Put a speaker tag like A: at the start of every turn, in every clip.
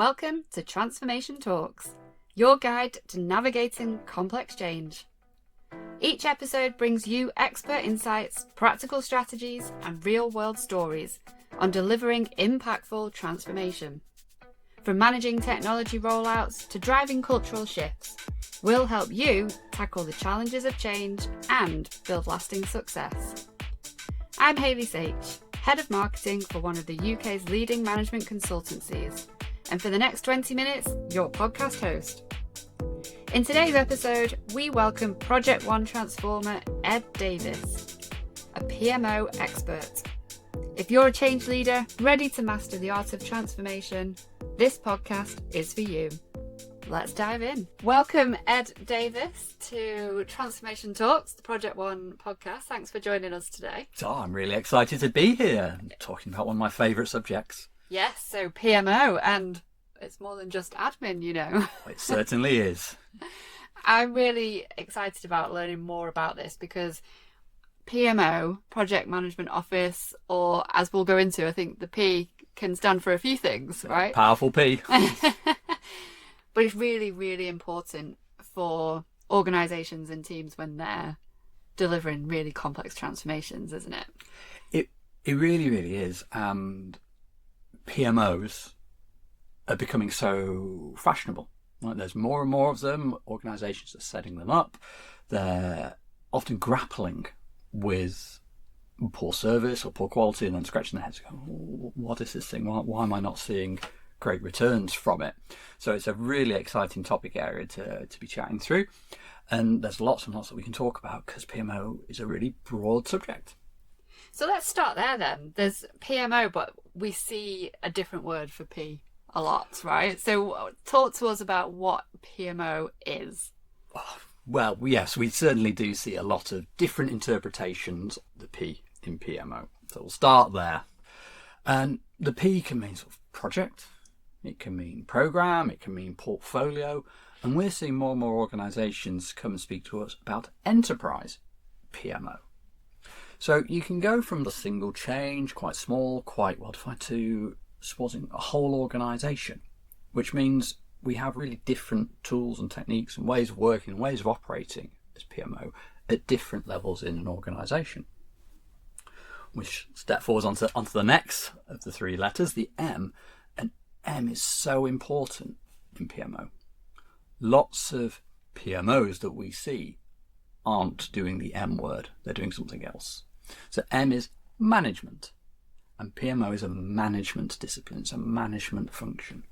A: Welcome to Transformation Talks, your guide to navigating complex change. Each episode brings you expert insights, practical strategies, and real-world stories on delivering impactful transformation. From managing technology rollouts to driving cultural shifts, we'll help you tackle the challenges of change and build lasting success. I'm Hayley Saich, Head of Marketing for one of the UK's leading management consultancies, and for the next 20 minutes, your podcast host. In today's episode, we welcome Project One transformer Ed Davies, a PMO expert. If you're a change leader ready to master the art of transformation, this podcast is for you. Let's dive in. Welcome, Ed Davies, to Transformation Talks, the Project One podcast. Thanks for joining us today.
B: So I'm really excited to be here talking about one of my favourite subjects.
A: Yes, so PMO, and it's more than just admin, you know.
B: It certainly is.
A: I'm really excited about learning more about this because PMO, Project Management Office, or as we'll go into, I think the P can stand for a few things, right?
B: Powerful P.
A: But it's really, really important for organisations and teams when they're delivering really complex transformations, isn't it?
B: It really, really is. And PMOs are becoming so fashionable. Right? There's more and more of them. Organisations are setting them up. They're often grappling with poor service or poor quality and then scratching their heads going, oh, what is this thing? Why am I not seeing great returns from it? So it's a really exciting topic area to be chatting through. And there's lots and lots that we can talk about because PMO is a really broad subject.
A: So let's start there then. There's PMO, but we see a different word for P a lot, right? So talk to us about what PMO is.
B: Well, yes, we certainly do see a lot of different interpretations of the P in PMO. So we'll start there. And the P can mean sort of project, it can mean program, it can mean portfolio. And we're seeing more and more organisations come and speak to us about enterprise PMO. So you can go from the single change, quite small, quite well-defined, to supporting a whole organisation, which means we have really different tools and techniques and ways of working and ways of operating as PMO at different levels in an organisation. Which step forwards onto the next of the three letters, the M. And M is so important in PMO. Lots of PMOs that we see aren't doing the M word, they're doing something else. So M is management, and PMO is a management discipline, it's a management function.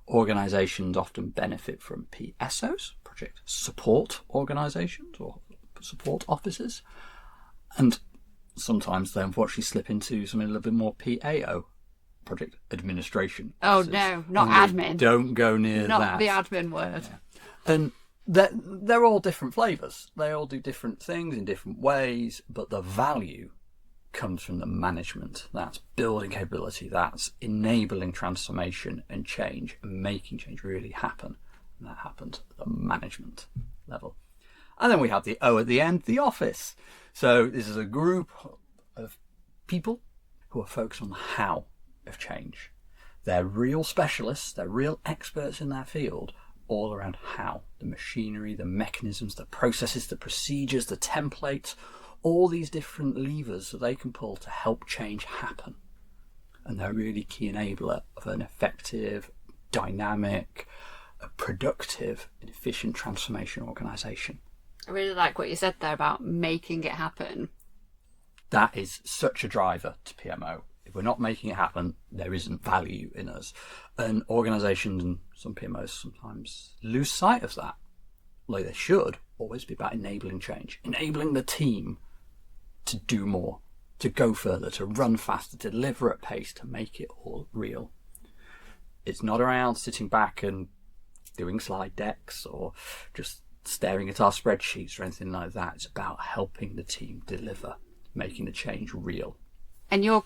B: Organisations often benefit from PSOs, project support organisations or support offices, and sometimes they unfortunately slip into something a little bit more PAO, project administration.
A: Oh no, not admin.
B: Don't go near
A: not
B: that.
A: Not the admin word.
B: Yeah. And they're all different flavours. They all do different things in different ways, but the value comes from the management. That's building capability, that's enabling transformation and change and making change really happen. And that happens at the management level. And then we have the O at the end, the office. So this is a group of people who are focused on the how of change. They're real specialists, they're real experts in their field, all around how, the machinery, the mechanisms, the processes, the procedures, the templates, all these different levers that they can pull to help change happen. And they're a really key enabler of an effective, dynamic, productive and efficient transformation organisation.
A: I really like what you said there about making it happen.
B: That is such a driver to PMO. If we're not making it happen, there isn't value in us. And organisations and some PMOs sometimes lose sight of that. Like they should always be about enabling change, enabling the team to do more, to go further, to run faster, to deliver at pace, to make it all real. It's not around sitting back and doing slide decks or just staring at our spreadsheets or anything like that. It's about helping the team deliver, making the change real.
A: And you're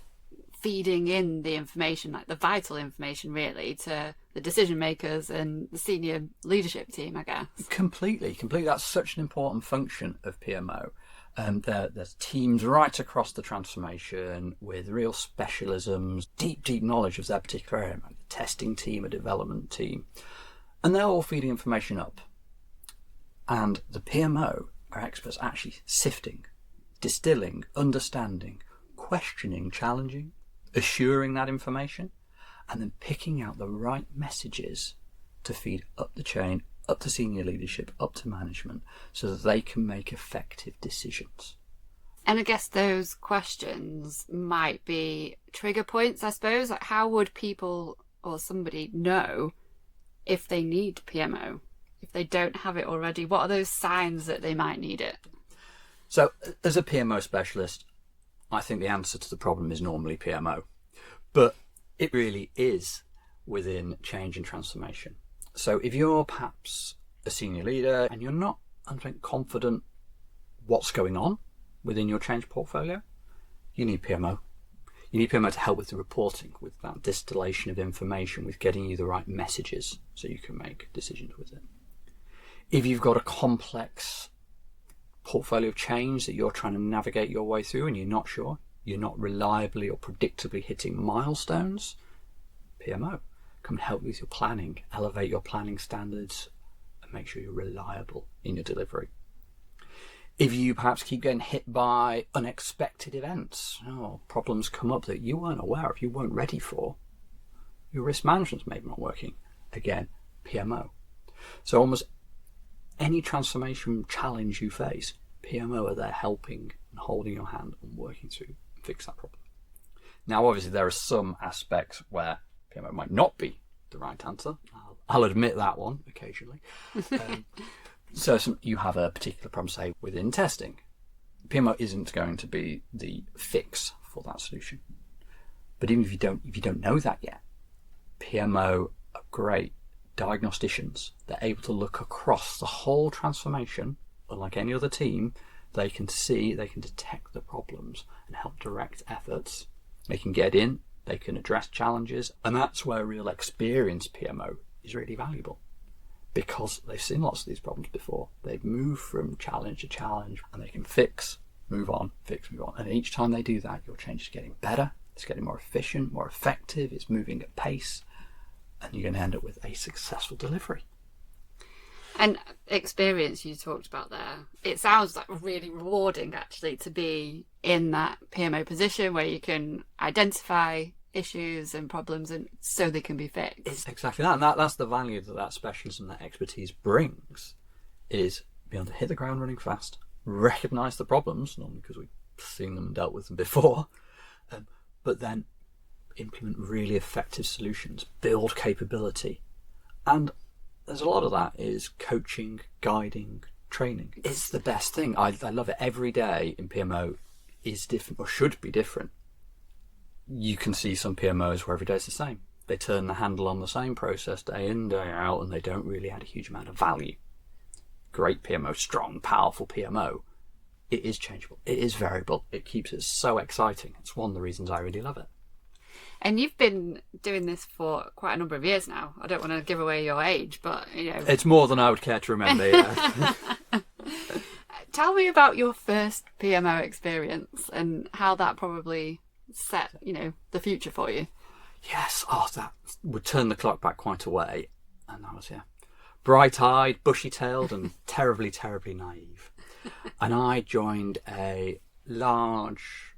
A: feeding in the information, like the vital information really, to the decision makers and the senior leadership team, I guess. Completely.
B: That's such an important function of PMO. There's teams right across the transformation with real specialisms, deep knowledge of their particular area, like a testing team, a development team, and they're all feeding information up. And the PMO are experts actually sifting, distilling, understanding, questioning, challenging, assuring that information, and then picking out the right messages to feed up the chain, up to senior leadership, up to management, so that they can make effective decisions.
A: And I guess those questions might be trigger points, I suppose. Like, how would people or somebody know if they need PMO? If they don't have it already, what are those signs that they might need it?
B: So, as a PMO specialist, I think the answer to the problem is normally PMO. But it really is within change and transformation. So if you're perhaps a senior leader and you're not confident what's going on within your change portfolio, you need PMO. You need PMO to help with the reporting, with that distillation of information, with getting you the right messages so you can make decisions with it. If you've got a complex portfolio of change that you're trying to navigate your way through and you're not sure, you're not reliably or predictably hitting milestones, PMO can help with your planning, elevate your planning standards, and make sure you're reliable in your delivery. If you perhaps keep getting hit by unexpected events, problems come up that you weren't aware of, you weren't ready for, your risk management's maybe not working, again, PMO. So almost any transformation challenge you face, PMO are there helping and holding your hand and working through and fix that problem. Now, obviously, there are some aspects where PMO might not be the right answer. I'll admit that one occasionally. So you have a particular problem, say, within testing. PMO isn't going to be the fix for that solution. But even if you don't know that yet, PMO are great diagnosticians. They're able to look across the whole transformation, unlike any other team. They can see, they can detect the problems and help direct efforts. They can get in, they can address challenges, and that's where real experienced PMO is really valuable, because they've seen lots of these problems before. They've moved from challenge to challenge, and they can fix, move on, fix, move on. And each time they do that, your change is getting better, it's getting more efficient, more effective, it's moving at pace, and you're going to end up with a successful delivery.
A: And experience you talked about there, it sounds like really rewarding actually to be in that PMO position where you can identify issues and problems and so they can be fixed.
B: It's exactly that. And that's the value that specialism, that expertise brings, is being able to hit the ground running fast, recognise the problems, normally because we've seen them and dealt with them before, but then implement really effective solutions, build capability. And there's a lot of that is coaching, guiding, training. It's the best thing. I love it. Every day in PMO is different, or should be different. You can see some PMOs where every day is the same. They turn the handle on the same process day in, day out, and they don't really add a huge amount of value. Great PMO, strong, powerful PMO. It is changeable. It is variable. It keeps it so exciting. It's one of the reasons I really love it.
A: And you've been doing this for quite a number of years now. I don't want to give away your age, but
B: it's more than I would care to remember. Yeah.
A: Tell me about your first PMO experience and how that probably set, the future for you.
B: Yes, that would turn the clock back quite a way. And I was, bright-eyed, bushy-tailed and terribly, terribly naive. And I joined a large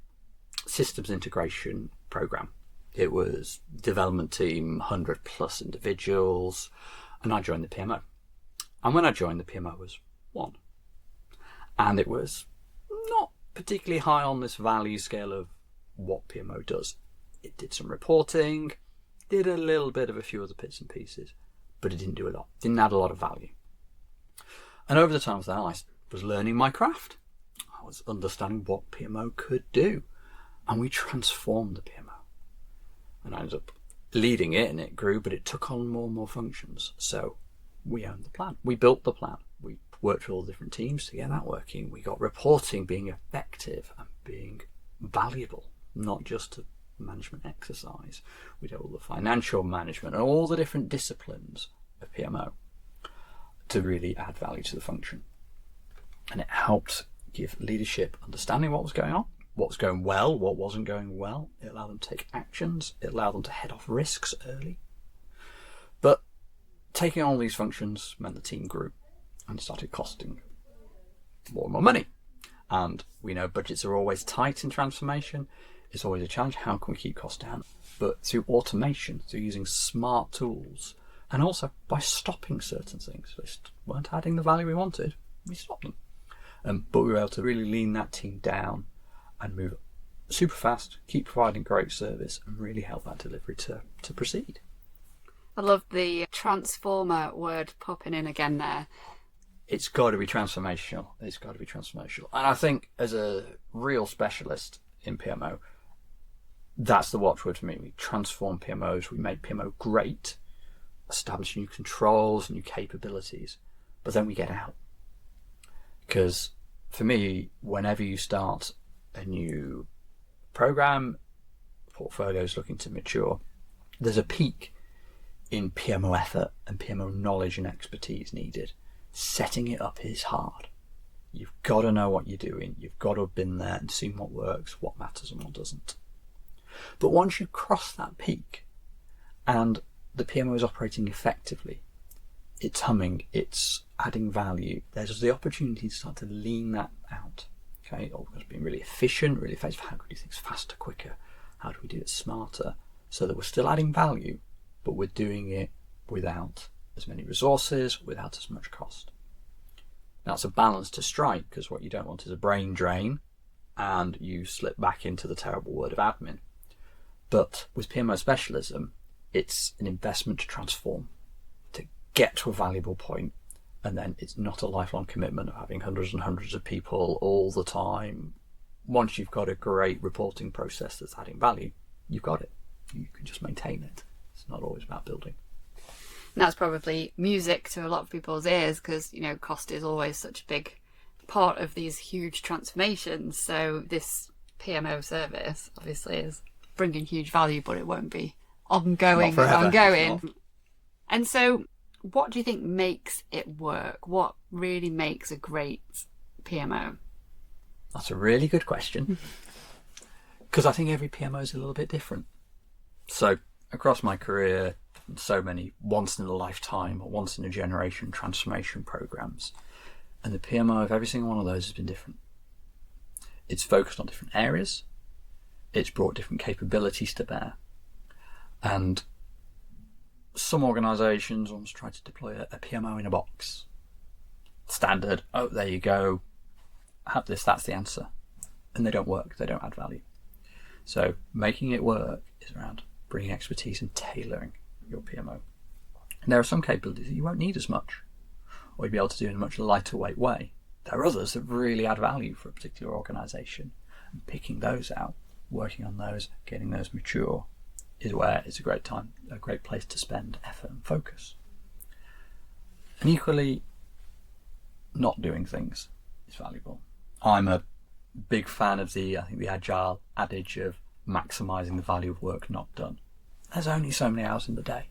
B: systems integration program. It was development team, 100 plus individuals, and I joined the PMO. And when I joined, the PMO was 1. And it was not particularly high on this value scale of what PMO does. It did some reporting, did a little bit of a few other bits and pieces, but it didn't do a lot, didn't add a lot of value. And over the time of that, I was learning my craft. I was understanding what PMO could do, and we transformed the PMO. And I ended up leading it, and it grew, but it took on more and more functions. So we owned the plan. We built the plan. We worked with all the different teams to get that working. We got reporting being effective and being valuable, not just a management exercise. We did all the financial management and all the different disciplines of PMO to really add value to the function. And it helped give leadership understanding what was going on, what was going well, what wasn't going well. It allowed them to take actions. It allowed them to head off risks early. But taking on all these functions meant the team grew and it started costing more and more money. And we know budgets are always tight in transformation. It's always a challenge. How can we keep costs down? But through automation, through using smart tools, and also by stopping certain things. They weren't adding the value we wanted, we stopped them. But we were able to really lean that team down and move super fast, keep providing great service, and really help that delivery to proceed.
A: I love the transformer word popping in again there.
B: It's got to be transformational. It's got to be transformational. And I think as a real specialist in PMO, that's the watchword for me. We transform PMOs. We make PMO great, establish new controls, new capabilities, but then we get out. Because for me, whenever you start a new program, portfolio is looking to mature, there's a peak in PMO effort and PMO knowledge and expertise needed. Setting it up is hard. You've got to know what you're doing. You've got to have been there and seen what works, what matters and what doesn't. But once you cross that peak and the PMO is operating effectively, it's humming, it's adding value, there's the opportunity to start to lean that out. Okay, or being really efficient, really effective. How can we do things faster, quicker? How do we do it smarter? So that we're still adding value, but we're doing it without as many resources, without as much cost. Now it's a balance to strike, because what you don't want is a brain drain and you slip back into the terrible word of admin. But with PMO specialism, it's an investment to transform, to get to a valuable point, and then it's not a lifelong commitment of having hundreds and hundreds of people all the time. Once you've got a great reporting process that's adding value, you've got it. You can just maintain it. It's not always about building.
A: And that's probably music to a lot of people's ears, because, you know, cost is always such a big part of these huge transformations. So this PMO service obviously is bringing huge value, but it won't be ongoing. And so what do you think makes it work? What really makes a great PMO?
B: That's a really good question, because I think every PMO is a little bit different. So across my career, so many once in a lifetime or once in a generation transformation programs, and the PMO of every single one of those has been different. It's focused on different areas, it's brought different capabilities to bear, and some organisations almost try to deploy a PMO in a box. Standard, oh, there you go, have this, that's the answer. And they don't work, they don't add value. So making it work is around bringing expertise and tailoring your PMO. And there are some capabilities that you won't need as much, or you'll be able to do in a much lighter weight way. There are others that really add value for a particular organisation, and picking those out, working on those, getting those mature, is where it's a great time, a great place to spend effort and focus. And equally, not doing things is valuable. I'm a big fan of the agile adage of maximising the value of work not done. There's only so many hours in the day.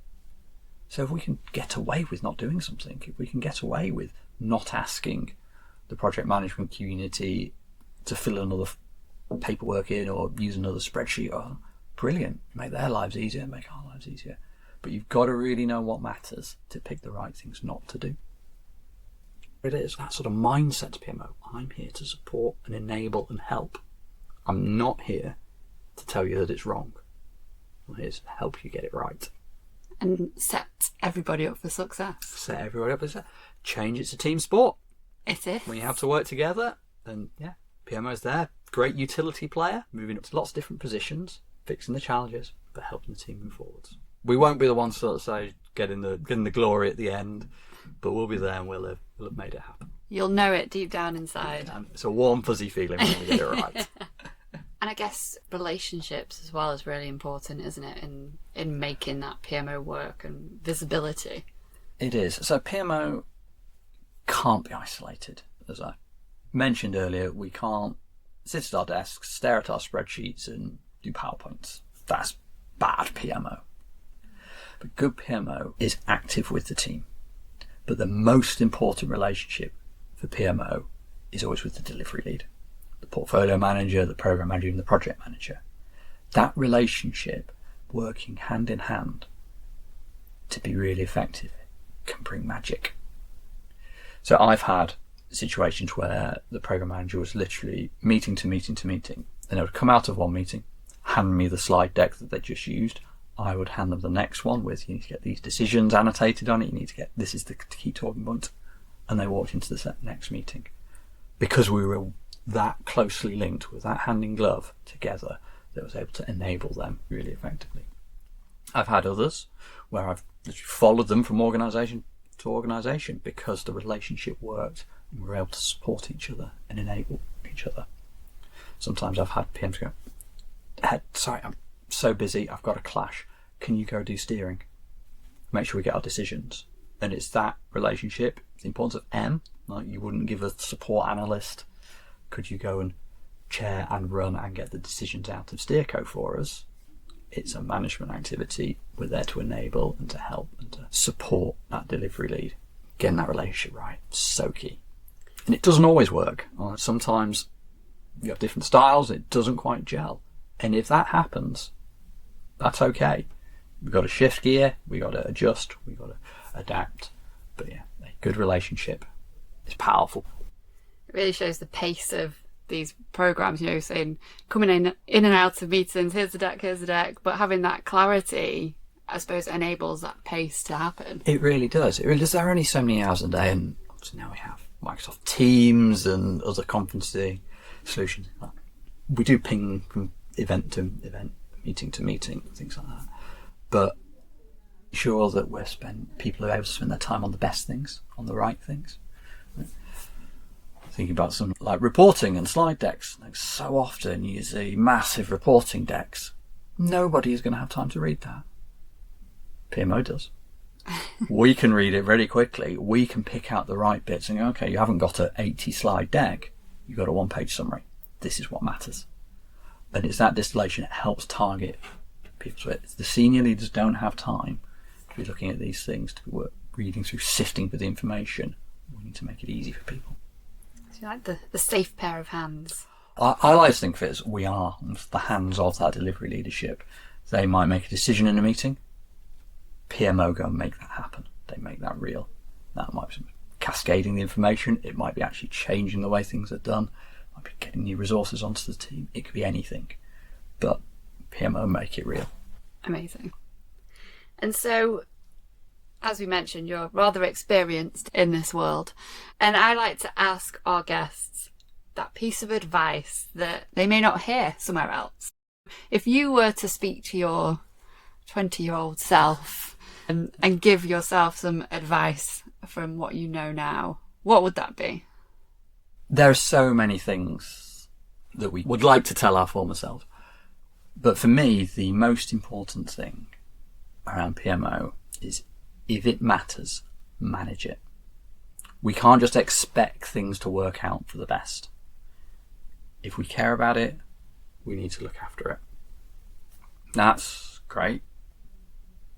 B: So if we can get away with not doing something, if we can get away with not asking the project management community to fill another paperwork in or use another spreadsheet, oh, brilliant, make their lives easier, make our lives easier. But you've got to really know what matters to pick the right things not to do. It is that sort of mindset to PMO. I'm here to support and enable and help. I'm not here to tell you that it's wrong. I'm here to help you get it right.
A: And set everybody up for success.
B: Set everybody up for success. Change it to team sport.
A: It is.
B: When you have to work together, then yeah, PMO's there. Great utility player, moving up to lots of different positions, fixing the challenges, but helping the team move forwards. We won't be the ones to say getting the glory at the end, but we'll be there and we'll have made it happen.
A: You'll know it deep down inside.
B: It's a warm, fuzzy feeling when we get it right.
A: And I guess relationships as well is really important, isn't it, in making that PMO work and visibility?
B: It is. So PMO can't be isolated. As I mentioned earlier, we can't sit at our desks, stare at our spreadsheets and do PowerPoints. That's bad PMO. But good PMO is active with the team. But the most important relationship for PMO is always with the delivery lead, the portfolio manager, the program manager, and the project manager. That relationship working hand in hand to be really effective can bring magic. So I've had situations where the program manager was literally meeting to meeting to meeting, and they would come out of one meeting, hand me the slide deck that they just used. I would hand them the next one with, you need to get these decisions annotated on it, you need to get, this is the key talking point, and they walked into the next meeting. Because we were that closely linked with that hand in glove together, that was able to enable them really effectively. I've had others where I've literally followed them from organisation to organisation because the relationship worked and we were able to support each other and enable each other. Sometimes I've had PMs go, Ed, sorry, I'm so busy, I've got a clash. Can you go do steering? Make sure we get our decisions. And it's that relationship, the importance of M, like you wouldn't give a support analyst, could you go and chair and run and get the decisions out of Steerco for us? It's a management activity. We're there to enable and to help and to support that delivery lead. Getting that relationship right, so key. And it doesn't always work. Sometimes you have different styles, it doesn't quite gel. And if that happens, that's okay. We've got to shift gear, we've got to adjust, we've got to adapt. But yeah, a good relationship is powerful.
A: It really shows the pace of these programs, saying coming in and out of meetings, here's the deck, but having that clarity, I suppose, enables that pace to happen.
B: It really does. There are only so many hours a day, and obviously now we have Microsoft Teams and other conferencing solutions. We do ping from event to event, meeting to meeting, things like that. But sure that people are able to spend their time on the best things, on the right things. Thinking about some like reporting and slide decks. Like so often you see massive reporting decks. Nobody is going to have time to read that. PMO does. We can read it very quickly. We can pick out the right bits and go, okay, you haven't got an 80 slide deck. You've got a 1-page summary. This is what matters. And it's that distillation that helps target people. So the senior leaders don't have time to be looking at these things, to be reading through, sifting for the information. We need to make it easy for people.
A: So you like the safe pair of hands.
B: I like to think of it as we are the hands of that delivery leadership. They might make a decision in a meeting. PMO go and make that happen. They make that real. That might be cascading the information. It might be actually changing the way things are done. It might be getting new resources onto the team. It could be anything. But PMO make it real.
A: Amazing. And so, as we mentioned, you're rather experienced in this world. And I like to ask our guests that piece of advice that they may not hear somewhere else. If you were to speak to your 20-year-old self and give yourself some advice from what you know now, what would that be?
B: There are so many things that we would like to tell our former self. But for me, the most important thing around PMO is if it matters, manage it. We can't just expect things to work out for the best. If we care about it, we need to look after it. That's great.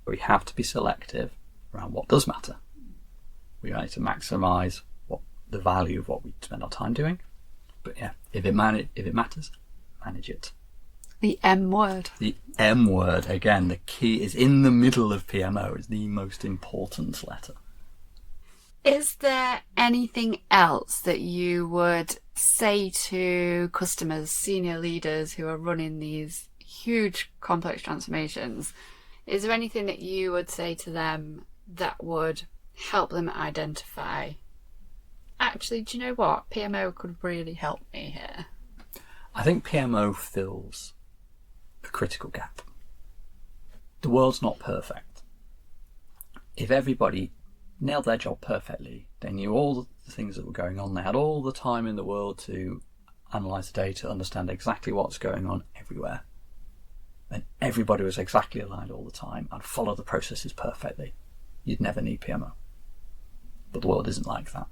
B: But we have to be selective around what does matter. We need to maximise the value of what we spend our time doing. But yeah, if it matters, manage it.
A: The M word.
B: The M word, again, the key is in the middle of PMO. It's the most important letter.
A: Is there anything else that you would say to customers, senior leaders who are running these huge complex transformations? Is there anything that you would say to them that would help them identify, actually, do you know what? PMO could really help me here.
B: I think PMO fills a critical gap. The world's not perfect. If everybody nailed their job perfectly, they knew all the things that were going on, they had all the time in the world to analyse the data, understand exactly what's going on everywhere, and everybody was exactly aligned all the time and follow the processes perfectly, you'd never need PMO. But the world isn't like that.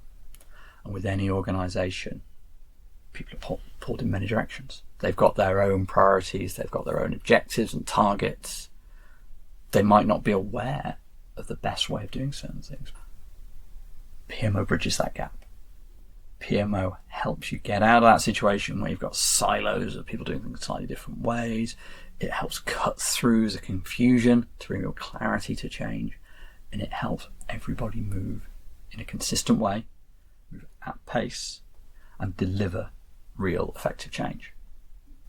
B: And with any organisation, people are pulled in many directions. They've got their own priorities, they've got their own objectives and targets. They might not be aware of the best way of doing certain things. PMO bridges that gap. PMO helps you get out of that situation where you've got silos of people doing things slightly different ways. It helps cut through the confusion to bring real clarity to change. And it helps everybody move in a consistent way, move at pace, and deliver real effective change.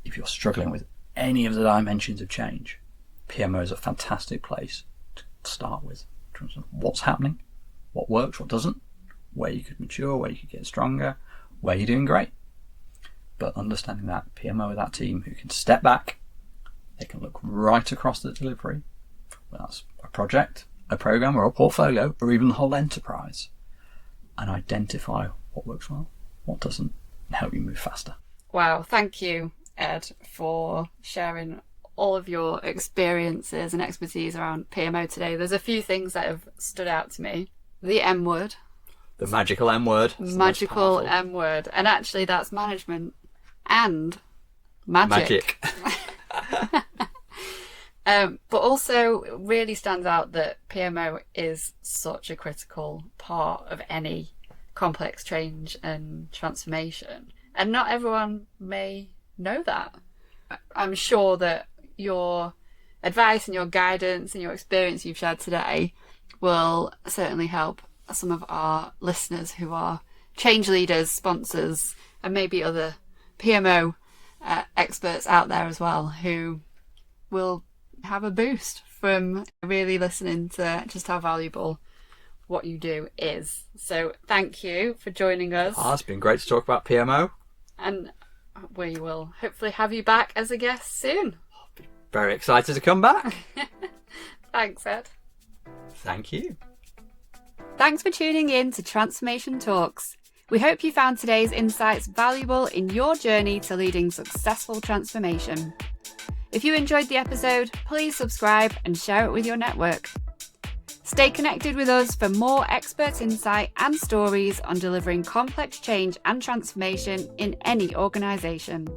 B: If you're struggling with any of the dimensions of change, PMO is a fantastic place to start with. In terms of what's happening, what works, what doesn't, where you could mature, where you could get stronger, where you're doing great. But understanding that PMO with that team who can step back, they can look right across the delivery, whether that's a project, a program, or a portfolio, or even the whole enterprise, and identify what works well, what doesn't, and help you move faster.
A: Wow, thank you, Ed, for sharing all of your experiences and expertise around PMO today. There's a few things that have stood out to me. The M word.
B: The magical M word.
A: Magical M word. And actually that's management and magic. But also it really stands out that PMO is such a critical part of any complex change and transformation. And not everyone may know that. I'm sure that your advice and your guidance and your experience you've shared today will certainly help some of our listeners who are change leaders, sponsors, and maybe other PMO experts out there as well, who will have a boost from really listening to just how valuable what you do is. So thank you for joining us.
B: It's been great to talk about PMO.
A: And we will hopefully have you back as a guest soon.
B: Very excited to come back.
A: Thanks, Ed.
B: Thank you.
A: Thanks for tuning in to Transformation Talks. We hope you found today's insights valuable in your journey to leading successful transformation. If you enjoyed the episode, please subscribe and share it with your network. Stay connected with us for more expert insight and stories on delivering complex change and transformation in any organisation.